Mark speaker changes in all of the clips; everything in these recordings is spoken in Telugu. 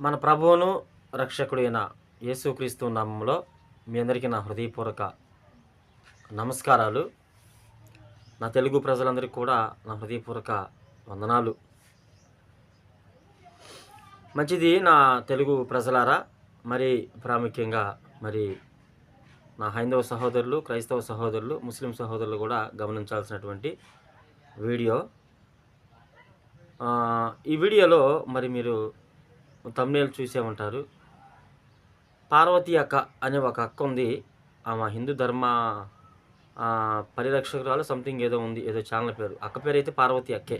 Speaker 1: మన ప్రభువును రక్షకుడైన యేసుక్రీస్తు నామంలో మీ అందరికీ నా హృదయపూర్వక నమస్కారాలు. నా తెలుగు ప్రజలందరికీ కూడా నా హృదయపూర్వక వందనాలు. మంచిది నా తెలుగు ప్రజలారా, మరి ప్రాముఖ్యంగా నా హైందవ సహోదరులు, క్రైస్తవ సహోదరులు, ముస్లిం సహోదరులు కూడా గమనించాల్సినటువంటి వీడియో. ఈ వీడియోలో మీరు తమ్నేల్ చూసే ఉంటారు. పార్వతి అక్క అనే ఒక అక్క ఉంది. ఆమె హిందూ ధర్మ పరిరక్షకురాలు సంథింగ్ ఏదో ఉంది, ఏదో ఛానల్ పేరు. అక్క పేరు అయితే పార్వతి అక్కే.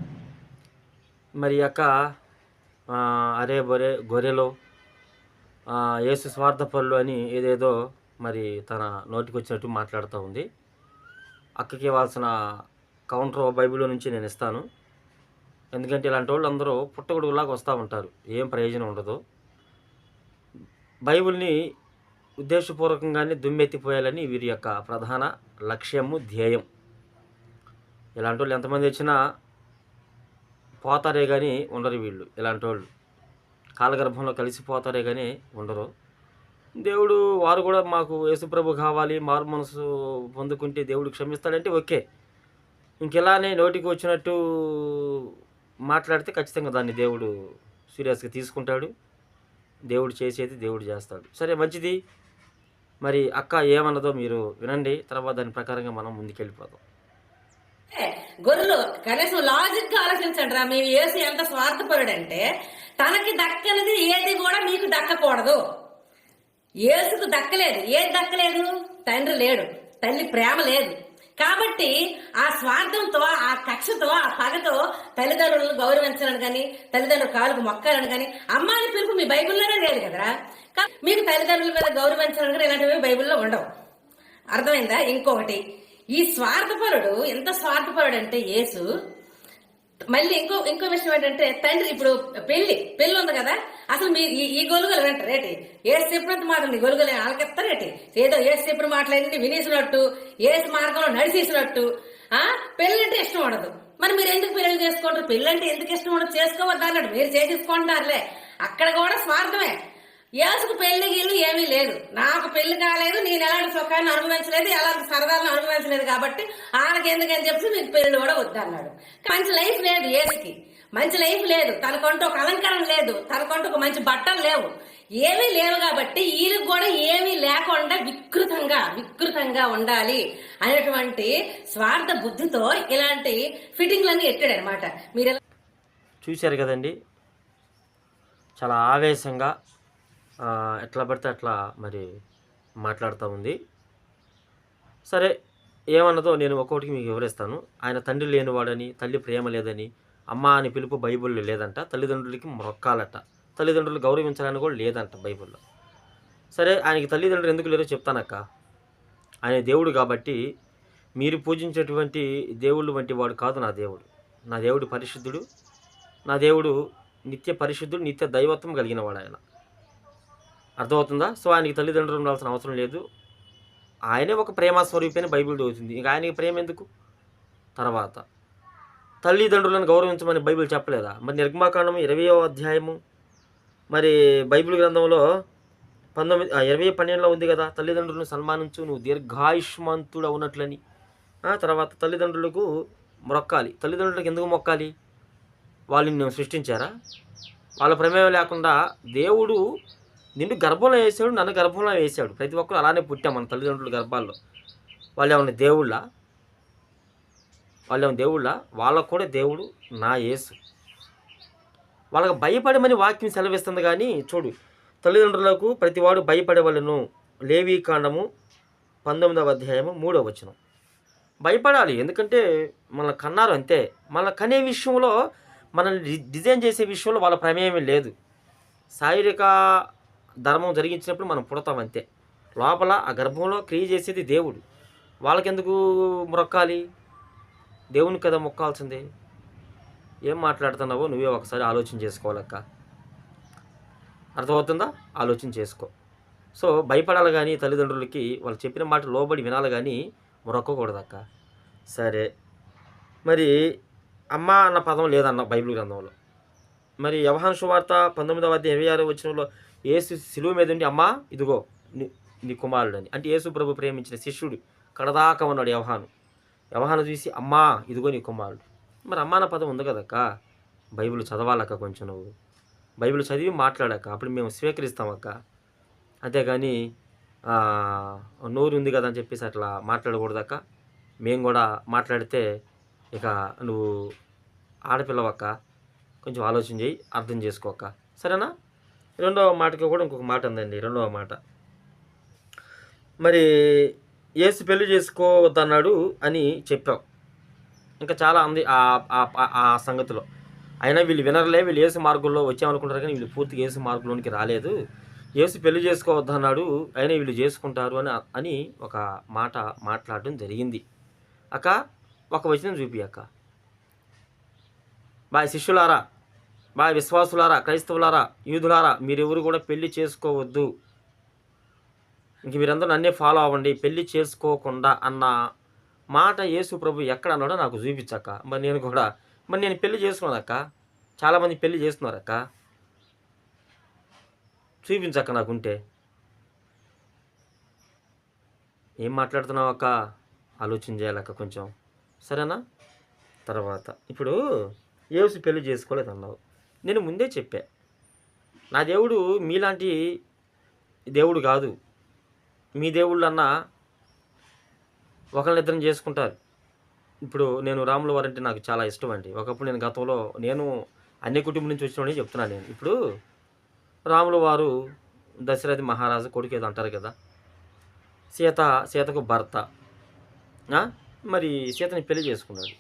Speaker 1: మరి అక్క అరే బొరే గొర్రెలో యేసు స్వార్థపరులు అని ఏదేదో తన నోటికి వచ్చినట్టు మాట్లాడుతూ ఉంది. అక్కకి ఇవ్వాల్సిన కౌంటర్ బైబిల్లో నుంచి నేను ఇస్తాను. ఎందుకంటే ఇలాంటి వాళ్ళు అందరూ పుట్టగొడుగులాగా వస్తూ ఉంటారు, ఏం ప్రయోజనం ఉండదు. బైబిల్ని ఉద్దేశపూర్వకంగానే దుమ్మెత్తిపోయాలని వీరి యొక్క ప్రధాన లక్ష్యము, ధ్యేయం. ఇలాంటి వాళ్ళు ఎంతమంది వచ్చినా పోతారే కానీ ఉండరు వీళ్ళు. ఇలాంటి వాళ్ళు కాలగర్భంలో కలిసిపోతారే కానీ ఉండరు. దేవుడు వారు కూడా మాకు యేసుప్రభు కావాలి, మారు మనసు పొందుకుంటే దేవుడు క్షమిస్తాడంటే ఓకే. ఇంకెలానే నోటికి వచ్చినట్టు మాట్లాడితే ఖచ్చితంగా దాన్ని దేవుడు సీరియస్గా తీసుకుంటాడు. దేవుడు చేసేది దేవుడు చేస్తాడు. సరే, మంచిది. మరి అక్క ఏమన్నదో మీరు వినండి, తర్వాత దాని ప్రకారంగా మనం ముందుకెళ్ళిపోదాం.
Speaker 2: గొర్రెలు కనీసం లాజిక్ గా ఆలోచించండి రా. మీరు యేసు ఎంత స్వార్థపరుడంటే తనకి దక్కనిది ఏది కూడా మీకు దక్కకూడదు. యేసుకు దక్కలేదు. ఏది దక్కలేదు? తండ్రి లేడు, తల్లి ప్రేమ లేదు. కాబట్టి ఆ స్వార్థంతో, ఆ కక్షతో, ఆ పగతో తల్లిదండ్రులను గౌరవించాలని కానీ, తల్లిదండ్రుల కాళ్ళకు మొక్కాలని కానీ అమ్మాని పిలుపు మీ బైబిల్లోనే లేదు కదరా. మీకు తల్లిదండ్రుల మీద గౌరవించాలని కానీ ఇలాంటివి బైబిల్లో ఉండవు. అర్థమైందా? ఇంకొకటి, ఈ స్వార్థపరుడు ఎంత స్వార్థపరుడు అంటే యేసు. మళ్ళీ ఇంకో విషయం ఏంటంటే, తండ్రి ఇప్పుడు పెళ్లి ఉంది కదా, అసలు మీ ఈ గొలుగులు అంటారేటి? ఏసు చెప్పినంత మాత్రం నీ గొలుగులు ఆలకెత్తారేటి? ఏదో ఏసు చెప్పిన మాటలన్నీ వినేసినట్టు, ఏసు మార్గంలో నడిచేసినట్టు పెళ్లి అంటే ఇష్టం ఉండదు. మరి మీరు ఎందుకు పెళ్లి చేసుకుంటారు? పెళ్లి అంటే ఎందుకు ఇష్టం ఉండదు? చేసుకోవద్దు అన్నాడు, మీరు చేసేసుకుంటారులే. అక్కడ కూడా స్వార్థమే. యేసుకు పెళ్లి గిల్లు ఏమీ లేదు. నాకు పెళ్లి కాలేదు, నేను ఎలాంటి సుఖాన్ని అనుభవించలేదు, ఎలాంటి సరదాలను అనుభవించలేదు, కాబట్టి ఆనకి ఎందుకని చెప్పి మీకు పెళ్లి కూడా వద్దన్నాడు. మంచి లైఫ్ లేదు యేసుకి, మంచి లైఫ్ లేదు. తనకంటూ ఒక అలంకరణ లేదు, తనకంటూ ఒక మంచి బట్టలు లేవు, ఏమీ లేవు. కాబట్టి వీళ్ళకి కూడా ఏమీ లేకుండా వికృతంగా ఉండాలి అనేటువంటి స్వార్థ బుద్ధితో ఇలాంటి ఫిట్టింగ్లన్నీ ఎట్టాడు అనమాట. మీరు
Speaker 1: చూశారు కదండి, చాలా ఆవేశంగా ఎట్లా పడితే అట్లా మాట్లాడుతూ ఉంది. సరే, ఏమన్నదో నేను ఒక్కొక్కటికి మీకు వివరిస్తాను. ఆయన తండ్రి లేనివాడని, తల్లి ప్రేమ లేదని, అమ్మ అని పిలుపు బైబిల్లో లేదంట. తల్లిదండ్రులకి మొక్కాలట, తల్లిదండ్రులు గౌరవించాలని కూడా లేదంట బైబిల్లో. సరే, ఆయనకి తల్లిదండ్రులు ఎందుకు లేరో చెప్తానక్క. ఆయన దేవుడు కాబట్టి, మీరు పూజించేటువంటి దేవుళ్ళు వంటి వాడు కాదు నా దేవుడు. నా దేవుడు పరిశుద్ధుడు, నా దేవుడు నిత్య పరిశుద్ధుడు, నిత్య దైవత్వం కలిగిన వాడు ఆయన. అర్థమవుతుందా? సో ఆయనకి తల్లిదండ్రులు ఉండాల్సిన అవసరం లేదు. ఆయనే ఒక ప్రేమ స్వరూపని బైబిల్ చదువుతుంది. ఇంకా ఆయనకి ప్రేమ ఎందుకు? తర్వాత తల్లిదండ్రులను గౌరవించమని బైబిల్ చెప్పలేదా? నిర్గమాకాండము 20వ అధ్యాయము బైబిల్ గ్రంథంలో 20:12 ఉంది కదా, తల్లిదండ్రులను సన్మానించు, నువ్వు దీర్ఘాయుష్మంతుడు అవునట్లని. తర్వాత తల్లిదండ్రులకు మొక్కాలి. తల్లిదండ్రులకు ఎందుకు మొక్కాలి? వాళ్ళు నిన్ను సృష్టించారా? వాళ్ళ ప్రమేయం లేకుండా దేవుడు నిన్ను గర్భంలో వేసాడు, నన్ను గర్భంలో వేసాడు. ప్రతి ఒక్కరు అలానే పుట్టాం మన తల్లిదండ్రుల గర్భాల్లో. వాళ్ళు ఏమన్నా దేవుళ్ళ? వాళ్ళకు కూడా దేవుడు నా యేసు. వాళ్ళకి భయపడమని వాక్యం సెలవిస్తుంది. కానీ చూడు, తల్లిదండ్రులకు ప్రతివాడు భయపడవలను. లేవీకాండము 19వ అధ్యాయము 3వ వచనం. భయపడాలి, ఎందుకంటే మనల్ని కన్నారు అంతే. మన కనే విషయంలో, మనల్ని డిజైన్ చేసే విషయంలో వాళ్ళ ప్రమేయం లేదు. శారీరక ధర్మం జరిగించినప్పుడు మనం పుడతాం అంతే. లోపల ఆ గర్భంలో క్రియ చేసేది దేవుడు. వాళ్ళకెందుకు మొక్కాలి? దేవునికి కదా మొక్కాల్సిందే. ఏం మాట్లాడుతున్నావో నువ్వే ఒకసారి ఆలోచన చేసుకోవాలక్క. అర్థమవుతుందా? ఆలోచన చేసుకో. సో భయపడాలి కానీ తల్లిదండ్రులకి వాళ్ళు చెప్పిన మాట లోబడి వినాలి కానీ మొక్కకూడదక్క. సరే, అమ్మ అన్న పదం లేదన్న బైబిల్ గ్రంథంలో. మరి యోహాను సువార్త 19:26 యేసు శిలువ మీద ఉండి, అమ్మా ఇదిగో నీ నీ కుమారుడని, అంటే యేసు ప్రభు ప్రేమించిన శిష్యుడు కడదాకా ఉన్నాడు యోహాను చూసి, అమ్మా ఇదిగో నీ కుమారుడు. మరి అమ్మ అన్న పదం ఉంది కదక్క, బైబిల్ చదవాలక్క, కొంచెం నువ్వు బైబిల్ చదివి మాట్లాడాక అప్పుడు మేము స్వీకరిస్తామక్క. అంతేగాని నోరు ఉంది కదా అని చెప్పేసి అట్లా మాట్లాడకూడదక్క. మేము కూడా మాట్లాడితే ఇక నువ్వు ఆడపిల్లవక్క, కొంచెం ఆలోచన చేయి, అర్థం చేసుకోక, సరేనా? రెండవ మాటకి కూడా ఇంకొక మాట ఉందండి. రెండవ మాట, మరి యేసు పెళ్లి చేసుకోవద్దన్నాడు అని చెప్పావు. ఇంకా చాలా ఉంది ఆ సంగతిలో. అయినా వీళ్ళు వినర్లే, వీళ్ళు యేసు మార్గంలో వచ్చామనుకుంటారు, కానీ వీళ్ళు పూర్తిగా యేసు మార్గంలోనికి రాలేదు. యేసు పెళ్లి చేసుకోవద్దన్నాడు, అయినా వీళ్ళు చేసుకుంటారు అని ఒక మాట మాట్లాడడం జరిగింది. అక్క ఒక వచనం చూపి అక్క. బాయ్ శిష్యులారా, బాయ్ విశ్వాసులారా, క్రైస్తవులారా, యూదులారా, మీరెవరు కూడా పెళ్లి చేసుకోవద్దు, ఇంక మీరందరూ నన్నే ఫాలో అవ్వండి, పెళ్లి చేసుకోకుండా అన్న మాట యేసు ప్రభు ఎక్కడ అన్నాడో నాకు చూపించక్క. మరి నేను పెళ్లి చేసుకున్నానక్క, చాలామంది పెళ్లి చేస్తున్నారక్క, చూపించక్క నాకుంటే. ఏం మాట్లాడుతున్నావు అక్క, ఆలోచన చేయాలక్క కొంచెం, సరేనా? తర్వాత ఇప్పుడు యేసు పెళ్లి చేసుకోలేదన్నావు. నేను ముందే చెప్పా, నా దేవుడు మీలాంటి దేవుడు కాదు. మీ దేవుళ్ళు అన్నా ఒకళ్ళిద్దరం చేసుకుంటారు. ఇప్పుడు నేను రాముల వారంటే నాకు చాలా ఇష్టం అండి. ఒకప్పుడు నేను గతంలో అన్ని కుటుంబం నుంచి వచ్చినోడని చెప్తున్నాను నేను. ఇప్పుడు రాముల వారు దశరథి మహారాజు కొడుకు ఏదో అంటారు కదా, సీతకు భర్త, మరి సీతని పెళ్లి చేసుకున్నాడు.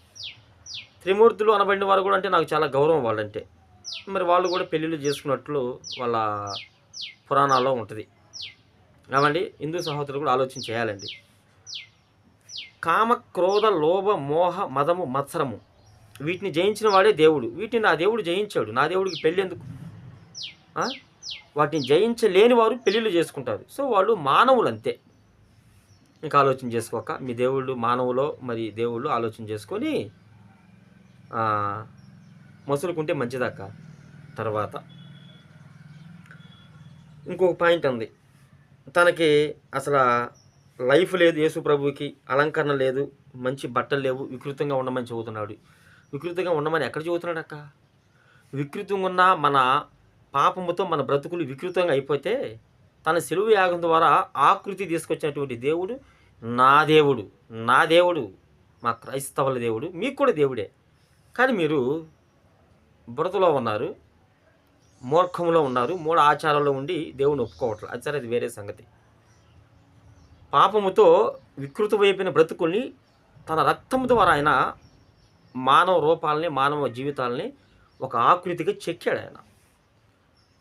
Speaker 1: త్రిమూర్తులు అనబడిన వారు కూడా అంటే నాకు చాలా గౌరవం వాళ్ళంటే. మరి వాళ్ళు కూడా పెళ్ళిళ్ళు చేసుకున్నట్లు వాళ్ళ పురాణాల్లో ఉంటుంది కాబట్టి హిందూ సహోదరులు కూడా ఆలోచన చేయాలండి. కామ, క్రోధ, లోభ, మోహ, మదము, మత్సరము, వీటిని జయించిన వాడే దేవుడు. వీటిని నా దేవుడు జయించాడు. నా దేవుడికి పెళ్ళి ఎందుకు? వాటిని జయించలేని వారు పెళ్ళిళ్ళు చేసుకుంటారు. సో వాళ్ళు మానవులు అంతే. ఇంకా ఆలోచన చేసుకోక, మీ దేవుళ్ళు మానవులో మరి దేవుళ్ళు ఆలోచన చేసుకొని మసులుకుంటే మంచిదక్క. తర్వాత ఇంకొక పాయింట్ ఉంది, తనకి అసలు లైఫ్ లేదు, యేసు ప్రభువుకి అలంకరణ లేదు, మంచి బట్టలు లేవు, వికృతంగా ఉండమని చెబుతున్నాడు. వికృతంగా ఉండమని ఎక్కడ చెబుతున్నాడు అక్క? వికృతంగా ఉన్న మన పాపముతో మన బ్రతుకులు వికృతంగా అయిపోతే తన శిలువ యాగం ద్వారా ఆకృతి తీసుకొచ్చినటువంటి దేవుడు నా దేవుడు మా క్రైస్తవుల దేవుడు, మీకు కూడా దేవుడే. కానీ మీరు బురదలో ఉన్నారు, మూర్ఖంలో ఉన్నారు, మూఢ ఆచారంలో ఉండి దేవుని ఒప్పుకోవట్లేదు. అది సరే, అది వేరే సంగతి. పాపముతో వికృతమైపోయిన బ్రతుకుల్ని తన రక్తం ద్వారా ఆయన మానవ రూపాలని, మానవ జీవితాలని ఒక ఆకృతిగా చెక్కాడు. ఆయన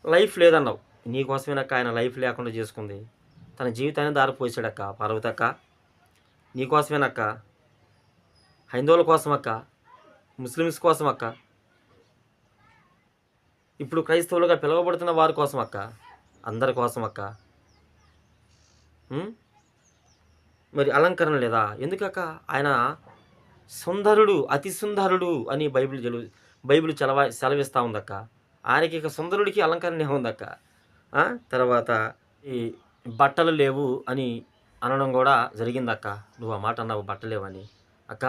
Speaker 1: లైఫ్ లేదన్నావు, నీకోసమేనక్క ఆయన లైఫ్ లేకుండా చేసుకుంది. తన జీవితాన్ని దారిపోసాడక్క. పార్వతక్క నీకోసమేనక్క, హైందవుల కోసమక్క, ముస్లిమ్స్ కోసమక్క, ఇప్పుడు క్రైస్తవులుగా పిలువబడుతున్న వారి కోసమక్క, అందరి కోసమక్క. మరి అలంకరణ లేదా? ఎందుకక్క? ఆయన సుందరుడు, అతి సుందరుడు అని బైబిల్ సెలవిస్తూ ఉందక్క. ఆయనకి ఇక సుందరుడికి అలంకరణ ఏముందక్క? తర్వాత ఈ బట్టలు లేవు అని అనడం కూడా జరిగిందక్క. నువ్వు ఆ మాట అన్నావు, బట్టలు లేవని. అక్క,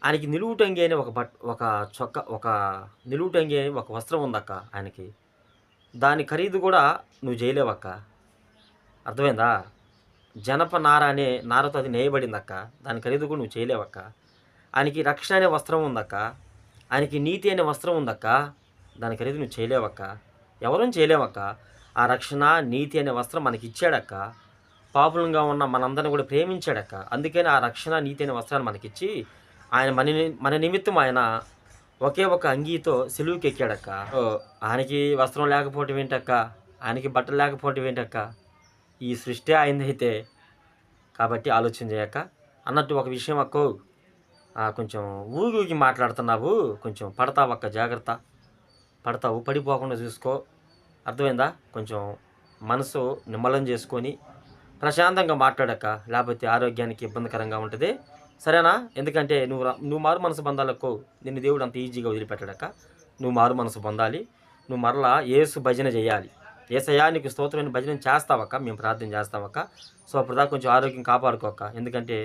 Speaker 1: ఆయనకి నిలువుటంగి అని ఒక నిలువుటంగి అని ఒక వస్త్రం ఉందక్క ఆయనకి. దాని ఖరీదు కూడా నువ్వు చేయలేవక్క. అర్థమైందా? జనప నార అనే నారతో అది నేయబడిందక్క. దాని ఖరీదు కూడా నువ్వు చేయలేవక్క. ఆయనకి రక్షణ అనే వస్త్రం ఉందక్క. ఆయనకి నీతి అనే వస్త్రం ఉందక్క. దాని ఖరీదు నువ్వు చేయలేవక్క. ఎవరూ చేయలేవక్క. ఆ రక్షణ, నీతి అనే వస్త్రం మనకి ఇచ్చాడక్క. పాపులంగా ఉన్న మనందరిని కూడా ప్రేమించాడక్క. అందుకని ఆ రక్షణ, నీతి అనే వస్త్రాన్ని మనకిచ్చి ఆయన మన నిమిత్తం ఆయన ఒకే ఒక అంగీతో సిలువుకి ఎక్కాడక్క. ఆయనకి వస్త్రం లేకపోవటం ఏంటక్క? ఆయనకి బట్టలు లేకపోవటం ఏంటక్క? ఈ సృష్టి ఆయనదైతే. కాబట్టి ఆలోచన చేయక్క. అన్నట్టు ఒక విషయం అక్కో, కొంచెం ఊగి మాట్లాడుతున్నావు, కొంచెం పడతావక్క, జాగ్రత్త. పడతావు, పడిపోకుండా చూసుకో. అర్థమైందా? కొంచెం మనసు నిమ్మలం చేసుకొని ప్రశాంతంగా మాట్లాడక్క, లేకపోతే ఆరోగ్యానికి ఇబ్బందికరంగా ఉంటుంది. సరేనా? ఎందుకంటే నువ్వు మారు మనసు బంధాలకు నిన్ను దేవుడు అంత ఈజీగా వదిలిపెట్టాడక్క. నువ్వు మారు మనసు పొందాలి. నువ్వు మరలా యేసు భజన చేయాలి. యేసయ్యా నీకు స్తోత్రమైన భజన చేస్తావక్క, మేము ప్రార్థన చేస్తామక్క. సో అప్పటిదాకా కొంచెం ఆరోగ్యం కాపాడుకోక్క. ఎందుకంటే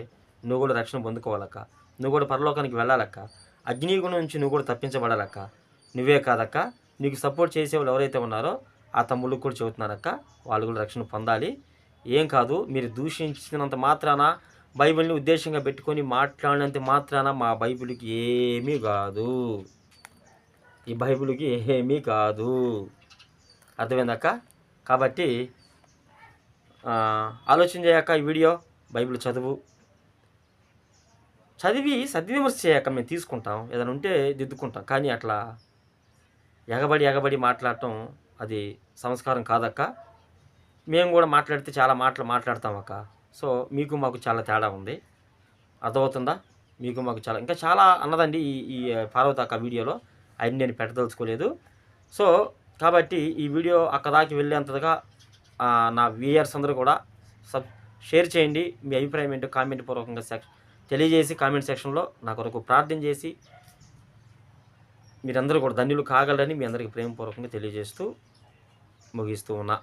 Speaker 1: నువ్వు కూడా రక్షణ పొందుకోవాలక్క. నువ్వు కూడా పరలోకానికి వెళ్ళాలక్క. అగ్నిగుణం నుంచి నువ్వు కూడా తప్పించబడాలక్క. నువ్వే కాదక్క, నీకు సపోర్ట్ చేసేవాళ్ళు ఎవరైతే ఉన్నారో ఆ తమ్ముళ్ళకి కూడా చెబుతున్నారక్క, వాళ్ళు కూడా రక్షణ పొందాలి. ఏం కాదు, మీరు దూషించినంత మాత్రాన, బైబిల్ని ఉద్దేశంగా పెట్టుకొని మాట్లాడినంత మాత్రాన మా బైబిల్కి ఏమీ కాదు. ఈ బైబిల్కి ఏమీ కాదు. అర్థమైందక్క? కాబట్టి ఆలోచన చేయక ఈ వీడియో బైబిల్ చదివి సద్విమర్శ చేయక మేము తీసుకుంటాం, ఏదైనా ఉంటే దిద్దుకుంటాం. కానీ అట్లా ఎగబడి మాట్లాడటం అది సంస్కారం కాదక్క. మేము కూడా మాట్లాడితే చాలా మాటలు మాట్లాడతాం అక్క. సో మీకు మాకు చాలా తేడా ఉంది, అర్థమవుతుందా? మీకు మాకు చాలా ఇంకా చాలా అన్నదండి ఈ పార్వతి అక్క వీడియోలో, అన్ని నేను పెట్టదలుచుకోలేదు. సో కాబట్టి ఈ వీడియో అక్కదాకి వెళ్ళేంతగా నా వ్యూయర్స్ అందరూ కూడా షేర్ చేయండి. మీ అభిప్రాయం ఏంటో కామెంట్ పూర్వకంగా తెలియజేసి కామెంట్ సెక్షన్లో నా కొరకు ప్రార్థన చేసి మీరందరూ కూడా ధన్యులు కాగలరని మీ అందరికీ ప్రేమపూర్వకంగా తెలియజేస్తూ ముగిస్తూ ఉన్నా.